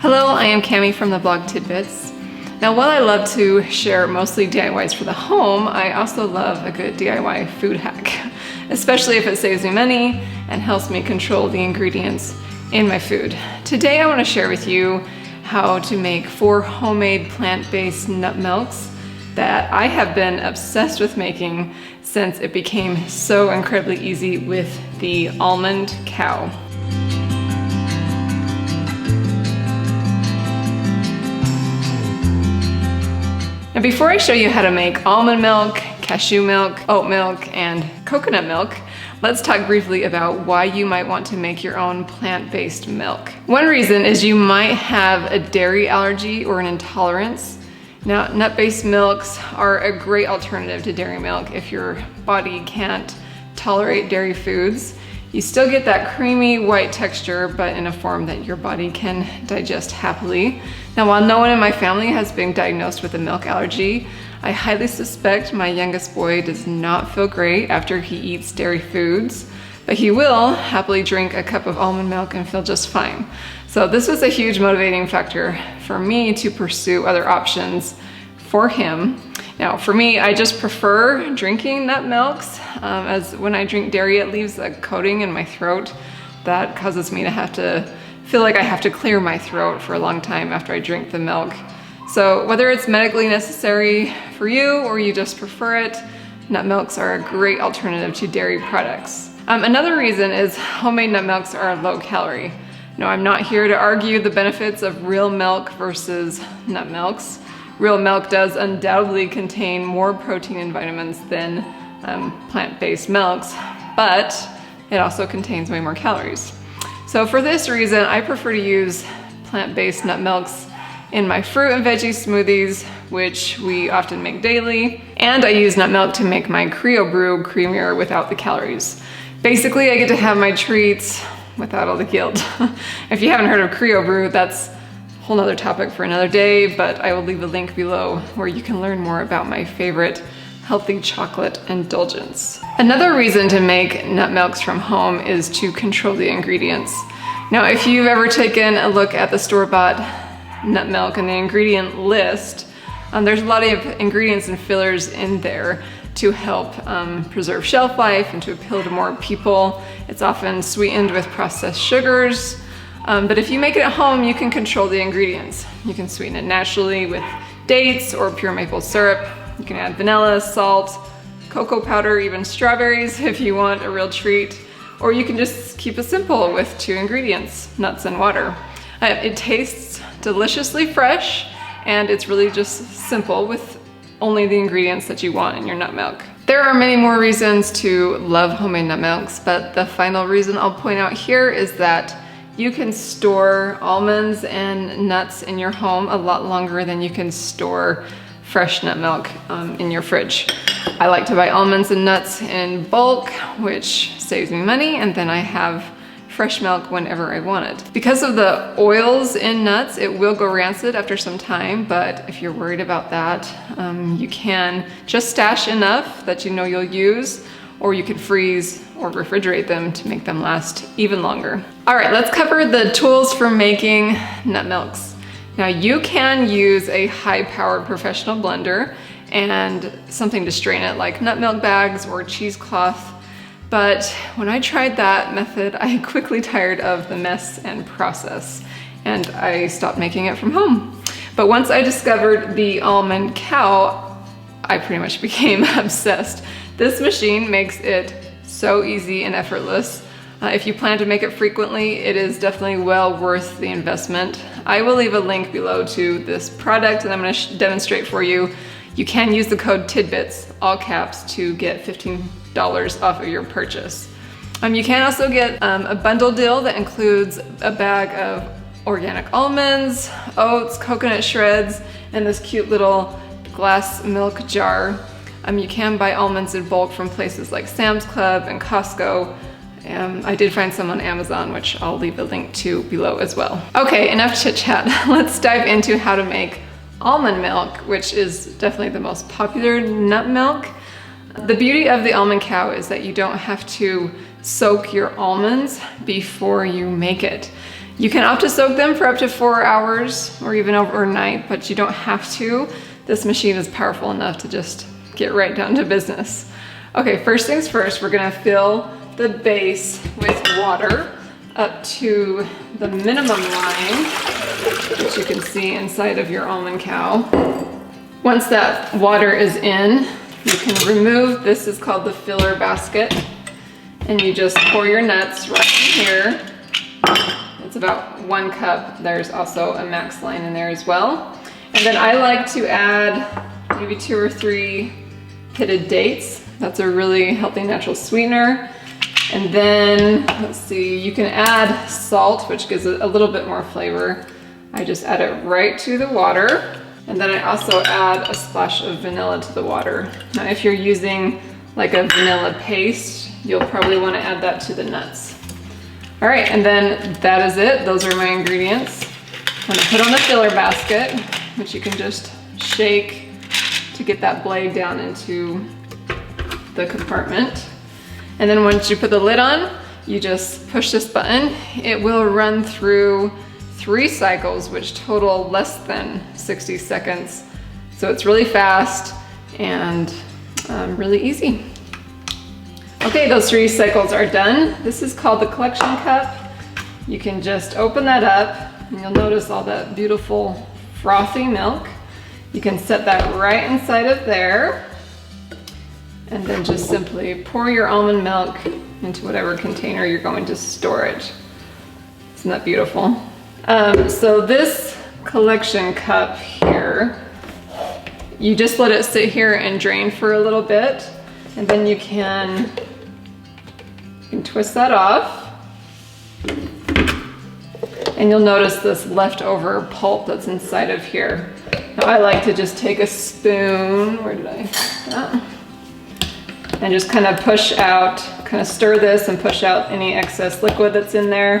Hello, I am Cami from the blog Tidbits. Now, while I love to share mostly DIYs for the home, I also love a good DIY food hack, especially if it saves me money and helps me control the ingredients in my food. Today I want to share with you how to make 4 homemade plant-based nut milks that I have been obsessed with making since it became so incredibly easy with the Almond Cow. Now, before I show you how to make almond milk, cashew milk, oat milk, and coconut milk, let's talk briefly about why you might want to make your own plant-based milk. One reason is you might have a dairy allergy or an intolerance. Now, nut-based milks are a great alternative to dairy milk if your body can't tolerate dairy foods. You still get that creamy white texture, but in a form that your body can digest happily. Now, while no one in my family has been diagnosed with a milk allergy, I highly suspect my youngest boy does not feel great after he eats dairy foods, but he will happily drink a cup of almond milk and feel just fine. So this was a huge motivating factor for me to pursue other options for him. Now, for me, I just prefer drinking nut milks, as when I drink dairy, it leaves a coating in my throat that causes me to have to feel like I have to clear my throat for a long time after I drink the milk. So whether it's medically necessary for you or you just prefer it, nut milks are a great alternative to dairy products. Another reason is homemade nut milks are low calorie. Now, I'm not here to argue the benefits of real milk versus nut milks. Real milk does undoubtedly contain more protein and vitamins than plant-based milks, but it also contains way more calories. So for this reason, I prefer to use plant-based nut milks in my fruit and veggie smoothies, which we often make daily, and I use nut milk to make my Creo brew creamier without the calories. Basically, I get to have my treats without all the guilt. If you haven't heard of Creo brew, that's whole nother topic for another day, but I will leave a link below where you can learn more about my favorite healthy chocolate indulgence. Another reason to make nut milks from home is to control the ingredients. Now, if you've ever taken a look at the store-bought nut milk and the ingredient list, there's a lot of ingredients and fillers in there to help preserve shelf life and to appeal to more people. It's often sweetened with processed sugars. But if you make it at home, you can control the ingredients. You can sweeten it naturally with dates or pure maple syrup. You can add vanilla, salt, cocoa powder, even strawberries if you want a real treat. Or you can just keep it simple with 2 ingredients, nuts and water. It tastes deliciously fresh, and it's really just simple with only the ingredients that you want in your nut milk. There are many more reasons to love homemade nut milks, but the final reason I'll point out here is that you can store almonds and nuts in your home a lot longer than you can store fresh nut milk in your fridge. I like to buy almonds and nuts in bulk, which saves me money, and then I have fresh milk whenever I want it. Because of the oils in nuts, it will go rancid after some time, but if you're worried about that, you can just stash enough that you know you'll use, or you could freeze or refrigerate them to make them last even longer. All right, let's cover the tools for making nut milks. Now, you can use a high-powered professional blender and something to strain it, like nut milk bags or cheesecloth. But when I tried that method, I quickly tired of the mess and process, and I stopped making it from home. But once I discovered the Almond Cow, I pretty much became obsessed. This machine makes it so easy and effortless. If you plan to make it frequently, it is definitely well worth the investment. I will leave a link below to this product, and I'm going to demonstrate for you. You can use the code TIDBITS, all caps, to get $15 off of your purchase. You can also get a bundle deal that includes a bag of organic almonds, oats, coconut shreds, and this cute little glass milk jar. You can buy almonds in bulk from places like Sam's Club and Costco. I did find some on Amazon, which I'll leave a link to below as well. Okay, enough chit chat. Let's dive into how to make almond milk, which is definitely the most popular nut milk. The beauty of the Almond Cow is that you don't have to soak your almonds before you make it. You can opt to soak them for up to 4 hours or even overnight, but you don't have to. This machine is powerful enough to just get right down to business. Okay, first things first, we're gonna fill the base with water up to the minimum line, which you can see inside of your Almond Cow. Once that water is in, you can remove, this is called the filler basket, and you just pour your nuts right in here. It's about 1 cup. There's also a max line in there as well. And then I like to add maybe 2 or 3 pitted dates. That's a really healthy natural sweetener. And then, let's see, you can add salt, which gives it a little bit more flavor. I just add it right to the water. And then I also add a splash of vanilla to the water. Now, if you're using like a vanilla paste, you'll probably want to add that to the nuts. All right, and then that is it. Those are my ingredients. I'm gonna put on the filler basket, which you can just shake to get that blade down into the compartment. And then once you put the lid on, you just push this button. It will run through 3 cycles, which total less than 60 seconds. So it's really fast and really easy. Okay, those 3 cycles are done. This is called the collection cup. You can just open that up and you'll notice all that beautiful frothy milk. You can set that right inside of there and then just simply pour your almond milk into whatever container you're going to store it. Isn't that beautiful? So this collection cup here, you just let it sit here and drain for a little bit, and then you can twist that off. And you'll notice this leftover pulp that's inside of here. Now I like to just take a spoon, where did I put that? And just kind of push out, kind of stir this and push out any excess liquid that's in there.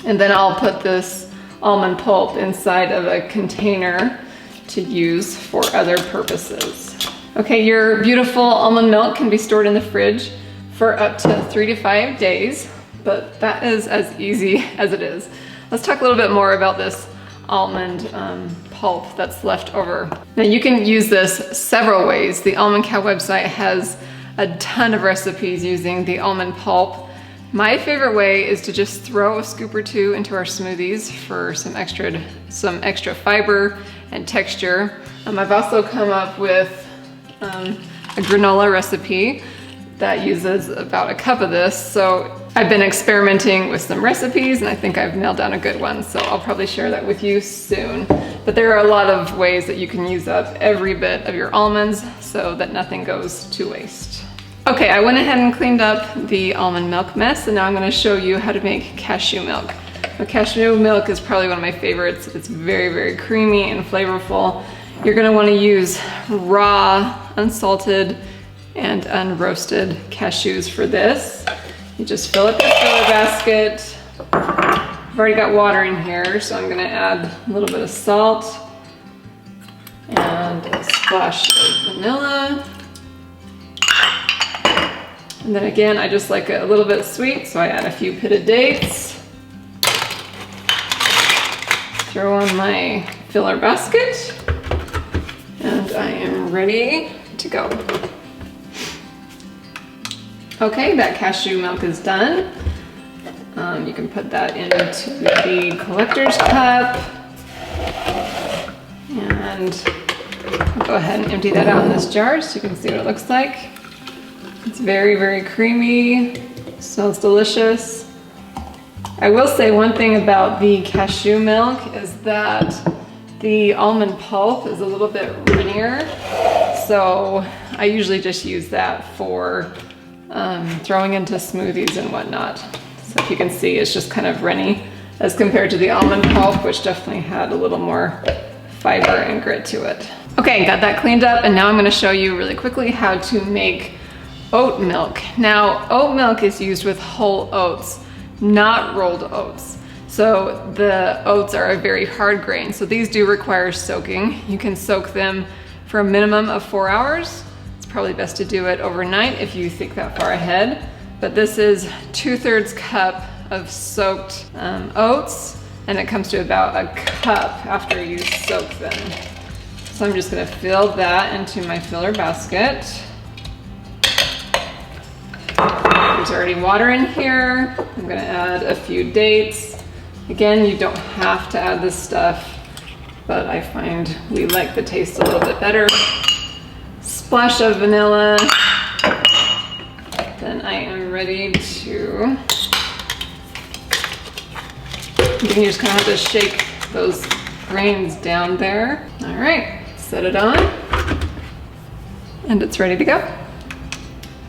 And then I'll put this almond pulp inside of a container to use for other purposes. Okay, your beautiful almond milk can be stored in the fridge for up to 3 to 5 days, but that is as easy as it is. Let's talk a little bit more about this almond pulp that's left over. Now you can use this several ways. The Almond Cow website has a ton of recipes using the almond pulp. My favorite way is to just throw a scoop or 2 into our smoothies for some extra fiber and texture. I've also come up with a granola recipe that uses about 1 cup of this. So I've been experimenting with some recipes and I think I've nailed down a good one. So I'll probably share that with you soon. But there are a lot of ways that you can use up every bit of your almonds so that nothing goes to waste. Okay, I went ahead and cleaned up the almond milk mess, and now I'm gonna show you how to make cashew milk. Now, cashew milk is probably one of my favorites. It's very, very creamy and flavorful. You're gonna wanna use raw, unsalted, and unroasted cashews for this. You just fill up your filler basket. I've already got water in here, so I'm gonna add a little bit of salt and a splash of vanilla. And then again, I just like it a little bit sweet, so I add a few pitted dates. Throw on my filler basket, and I am ready to go. Okay, that cashew milk is done. You can put that into the collector's cup, and I'll go ahead and empty that out in this jar so you can see what it looks like. It's very, very creamy, smells delicious. I will say one thing about the cashew milk is that the almond pulp is a little bit runnier, so I usually just use that for throwing into smoothies and whatnot. So if you can see, it's just kind of runny as compared to the almond pulp, which definitely had a little more fiber and grit to it. Okay, got that cleaned up, and now I'm gonna show you really quickly how to make oat milk. Now, oat milk is used with whole oats, not rolled oats. So the oats are a very hard grain, so these do require soaking. You can soak them for a minimum of 4 hours. It's probably best to do it overnight if you think that far ahead. But this is 2/3 cup of soaked oats, and it comes to about a cup after you soak them. So I'm just gonna fill that into my filler basket. There's already water in here. I'm gonna add a few dates. Again, you don't have to add this stuff, but I find we like the taste a little bit better. Splash of vanilla. Then I am ready to, you just kind of have to shake those grains down there. All right, set it on, and it's ready to go.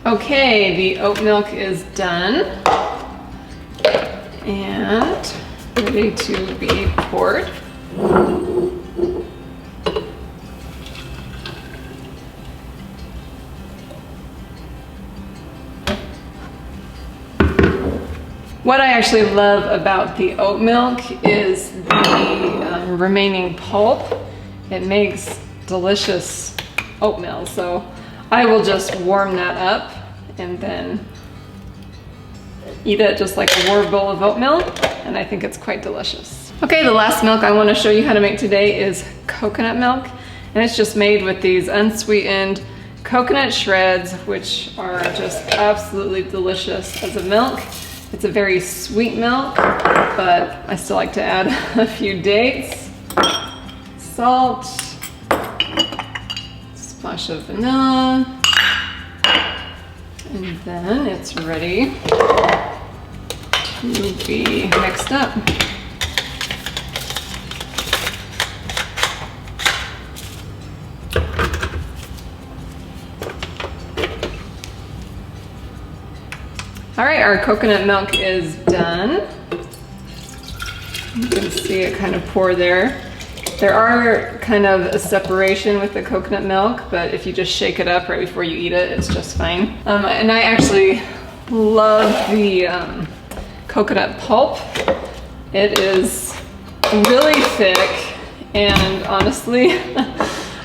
Okay, the oat milk is done and ready to be poured. What I actually love about the oat milk is the remaining pulp. It makes delicious oatmeal, so I will just warm that up and then eat it just like a warm bowl of oatmeal, and I think it's quite delicious. Okay, the last milk I want to show you how to make today is coconut milk, and it's just made with these unsweetened coconut shreds, which are just absolutely delicious as a milk. It's a very sweet milk, but I still like to add a few dates, salt, splash of vanilla, and then it's ready to be mixed up. All right, our coconut milk is done. You can see it kind of pour there. There are kind of a separation with the coconut milk, but if you just shake it up right before you eat it, it's just fine. And I actually love the coconut pulp. It is really thick, and honestly,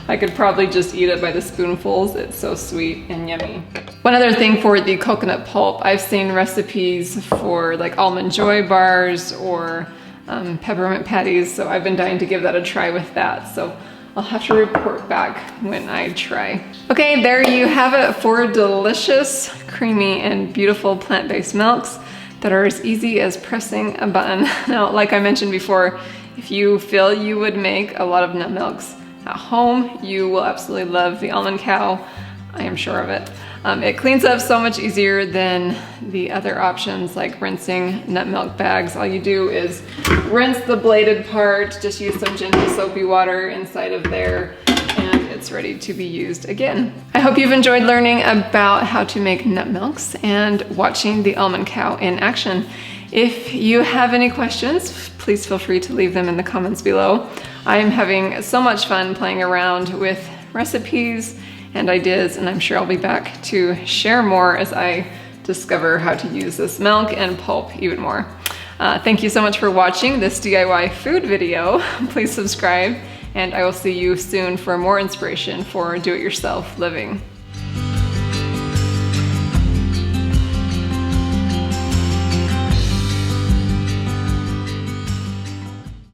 I could probably just eat it by the spoonfuls. It's so sweet and yummy. One other thing for the coconut pulp, I've seen recipes for like almond joy bars or peppermint patties, so I've been dying to give that a try with that. So I'll have to report back when I try. Okay, there you have it, 4 delicious, creamy, and beautiful plant-based milks that are as easy as pressing a button. Now, like I mentioned before, if you feel you would make a lot of nut milks at home, you will absolutely love the Almond Cow. I am sure of it. It cleans up so much easier than the other options like rinsing nut milk bags. All you do is rinse the bladed part, just use some gentle soapy water inside of there, and it's ready to be used again. I hope you've enjoyed learning about how to make nut milks and watching the Almond Cow in action. If you have any questions, please feel free to leave them in the comments below. I am having so much fun playing around with recipes and ideas, and I'm sure I'll be back to share more as I discover how to use this milk and pulp even more. Thank you so much for watching this DIY food video. Please subscribe, and I will see you soon for more inspiration for do-it-yourself living.